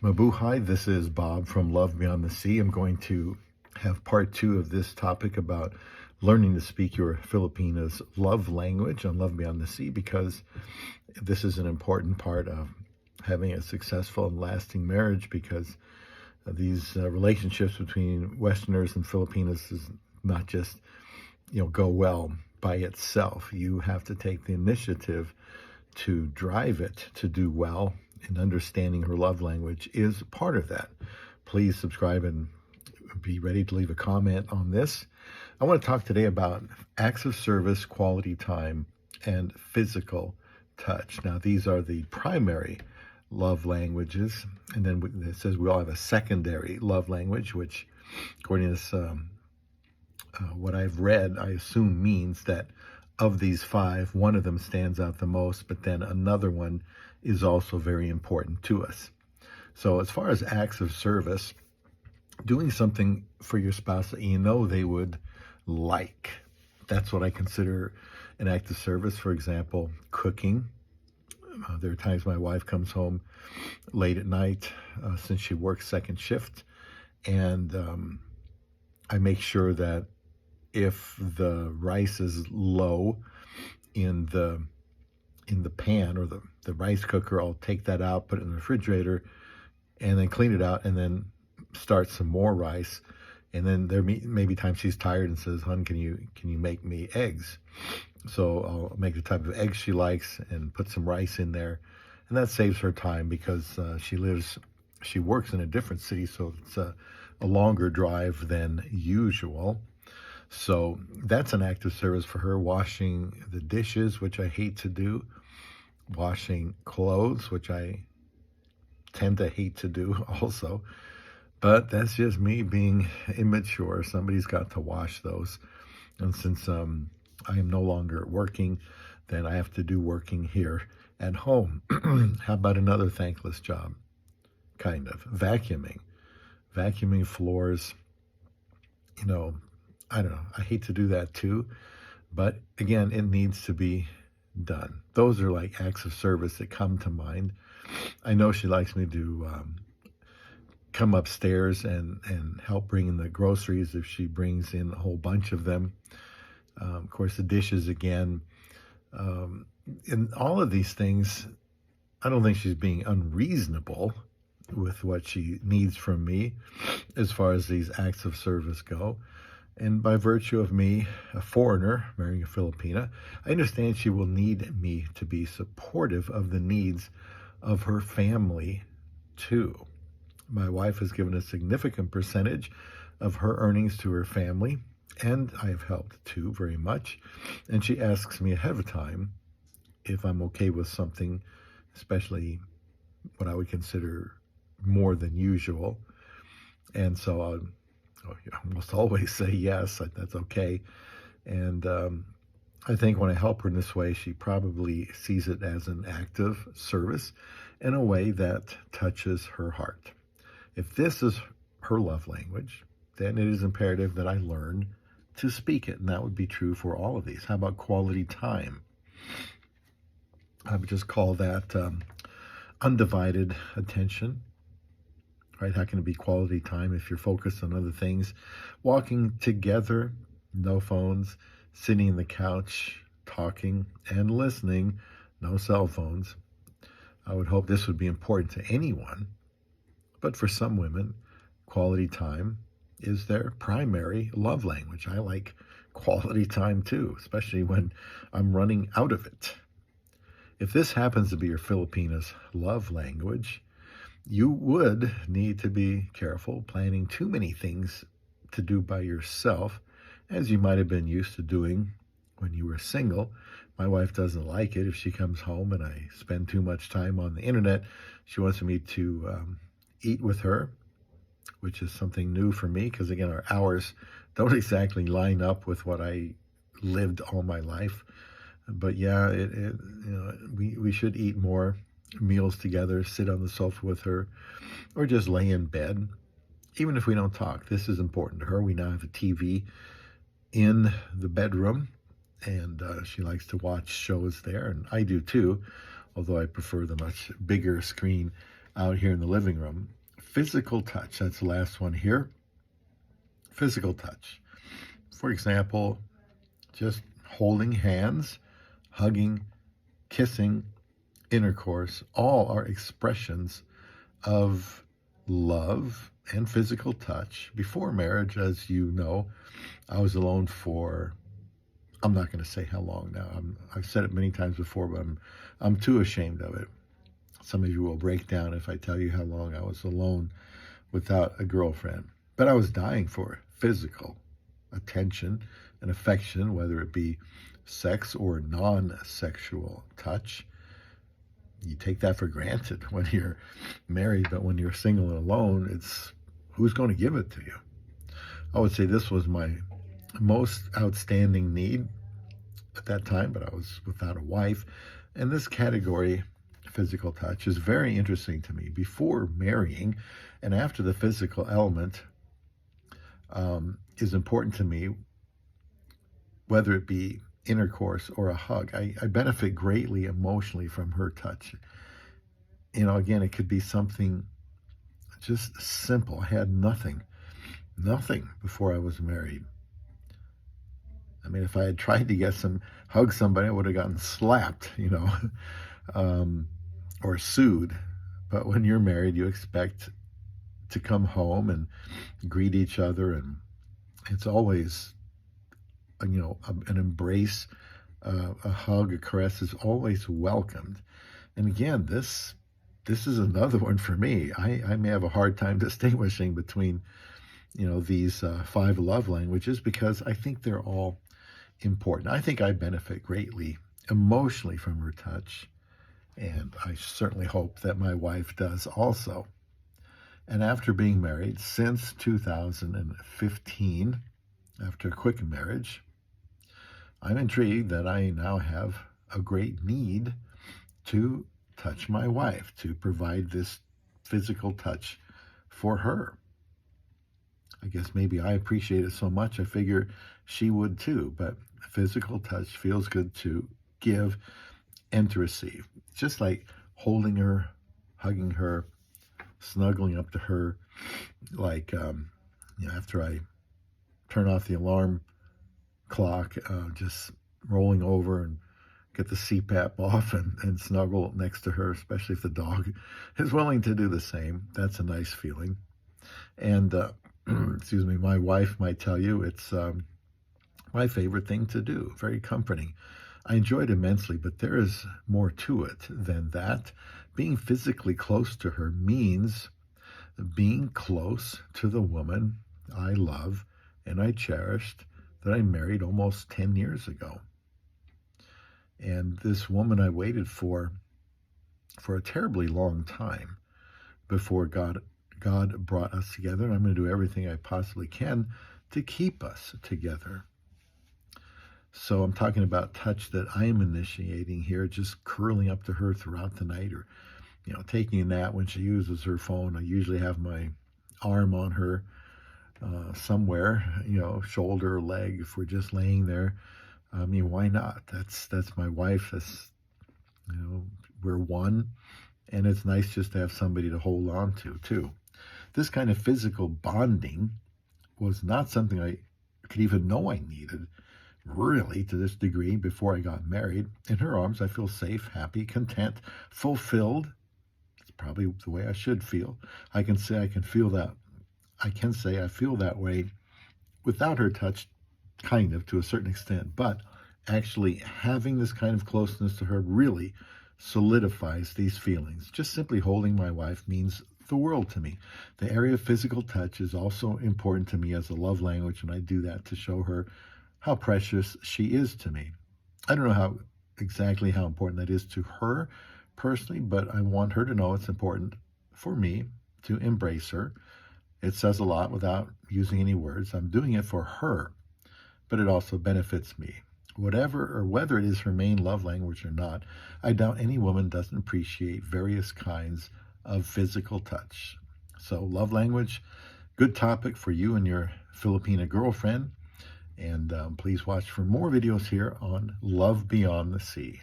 Mabuhay, this is Bob from Love Beyond the Sea. I'm going to have part two of this topic about learning to speak your Filipina's love language on Love Beyond the Sea, because this is an important part of having a successful and lasting marriage, because these relationships between Westerners and Filipinos is not just, go well by itself. You have to take the initiative to drive it to do well, and understanding her love language is part of that. Please subscribe and be ready to leave a comment on this. I want to talk today about acts of service, quality time, and physical touch. Now, these are the primary love languages, and then it says we all have a secondary love language, which, according to this, what I've read, I assume means that of these five, one of them stands out the most, but then another one is also very important to us. So as far as acts of service, doing something for your spouse that you know they would like, that's what I consider an act of service. For example, cooking. There are times my wife comes home late at night since she works second shift, and I make sure that if the rice is low in the pan or the rice cooker, I'll take that out, put it in the refrigerator, and then clean it out, and then start some more rice. And then there may be times she's tired and says, "Hon, can you make me eggs?" So I'll make the type of eggs she likes and put some rice in there, and that saves her time, because she works in a different city, so it's a longer drive than usual. So that's an act of service for her. Washing the dishes, which I hate to do. Washing clothes, which I tend to hate to do also. But that's just me being immature. Somebody's got to wash those. And since I am no longer working, then I have to do working here at home. How about another thankless job? Kind of. Vacuuming. Vacuuming floors. I don't know. I hate to do that too. But again, it needs to be done. Those are like acts of service that come to mind. I know she likes me to come upstairs and help bring in the groceries if she brings in a whole bunch of them. Of course, the dishes again. And all of these things, I don't think she's being unreasonable with what she needs from me as far as these acts of service go. And by virtue of me, a foreigner, marrying a Filipina, I understand she will need me to be supportive of the needs of her family too. My wife has given a significant percentage of her earnings to her family, and I have helped too very much. And she asks me ahead of time if I'm okay with something, especially what I would consider more than usual. And so I almost always say yes, that's okay. And I think when I help her in this way, she probably sees it as an act of service in a way that touches her heart. If this is her love language, then it is imperative that I learn to speak it. And that would be true for all of these. How about quality time? I would just call that undivided attention. Right? How can it be quality time if you're focused on other things? Walking together, no phones, sitting on the couch, talking and listening, no cell phones. I would hope this would be important to anyone. But for some women, quality time is their primary love language. I like quality time too, especially when I'm running out of it. If this happens to be your Filipina's love language, you would need to be careful planning too many things to do by yourself, as you might have been used to doing when you were single. My wife doesn't like it if she comes home and I spend too much time on the internet. She wants me to eat with her, which is something new for me, because again, our hours don't exactly line up with what I lived all my life. But yeah, we should eat more meals together, sit on the sofa with her, or just lay in bed. Even if we don't talk, this is important to her. We now have a TV in the bedroom, and she likes to watch shows there, and I do too, although I prefer the much bigger screen out here in the living room. Physical touch, that's the last one here. Physical touch. For example, just holding hands, hugging, kissing, intercourse, all are expressions of love and physical touch. Before marriage, as you know, I was alone for, I'm not going to say how long now. I've said it many times before, but I'm too ashamed of it. Some of you will break down if I tell you how long I was alone without a girlfriend. But I was dying for physical attention and affection, whether it be sex or non-sexual touch. You take that for granted when you're married, but when you're single and alone, it's who's going to give it to you? I would say this was my most outstanding need at that time, but I was without a wife. And this category, physical touch, is very interesting to me. Before marrying and after the physical element is important to me, whether it be intercourse or a hug. I benefit greatly emotionally from her touch. You know, again, it could be something just simple. I had nothing before I was married. I mean, if I had tried to hug somebody, I would have gotten slapped, or sued. But when you're married, you expect to come home and greet each other, and it's always, an embrace, a hug, a caress is always welcomed. And again, this is another one for me. I may have a hard time distinguishing between, these 5 love languages, because I think they're all important. I think I benefit greatly emotionally from her touch, and I certainly hope that my wife does also. And after being married since 2015, after a quick marriage, I'm intrigued that I now have a great need to touch my wife, to provide this physical touch for her. I guess maybe I appreciate it so much, I figure she would too, but physical touch feels good to give and to receive. It's just like holding her, hugging her, snuggling up to her, like after I turn off the alarm clock, just rolling over and get the CPAP off and snuggle next to her, especially if the dog is willing to do the same. That's a nice feeling. And excuse me, my wife might tell you it's my favorite thing to do. Very comforting. I enjoy it immensely, but there is more to it than that. Being physically close to her means being close to the woman I love and I cherished, that I married almost 10 years ago. And this woman I waited for a terribly long time before God brought us together. And I'm going to do everything I possibly can to keep us together. So I'm talking about touch that I'm initiating here, just curling up to her throughout the night, or taking a nap when she uses her phone. I usually have my arm on her somewhere, shoulder or leg, if we're just laying there. I mean, why not? That's my wife. That's, we're one, and it's nice just to have somebody to hold on to too. This kind of physical bonding was not something I could even know I needed, really, to this degree before I got married. In her arms, I feel safe, happy, content, fulfilled. It's probably the way I should feel. I can say I feel that way without her touch, kind of, to a certain extent. But actually having this kind of closeness to her really solidifies these feelings. Just simply holding my wife means the world to me. The area of physical touch is also important to me as a love language, and I do that to show her how precious she is to me. I don't know exactly how important that is to her personally, but I want her to know it's important for me to embrace her. It says a lot without using any words. I'm doing it for her, but it also benefits me. Whether it is her main love language or not, I doubt any woman doesn't appreciate various kinds of physical touch. So love language, good topic for you and your Filipina girlfriend. And please watch for more videos here on Love Beyond the Sea.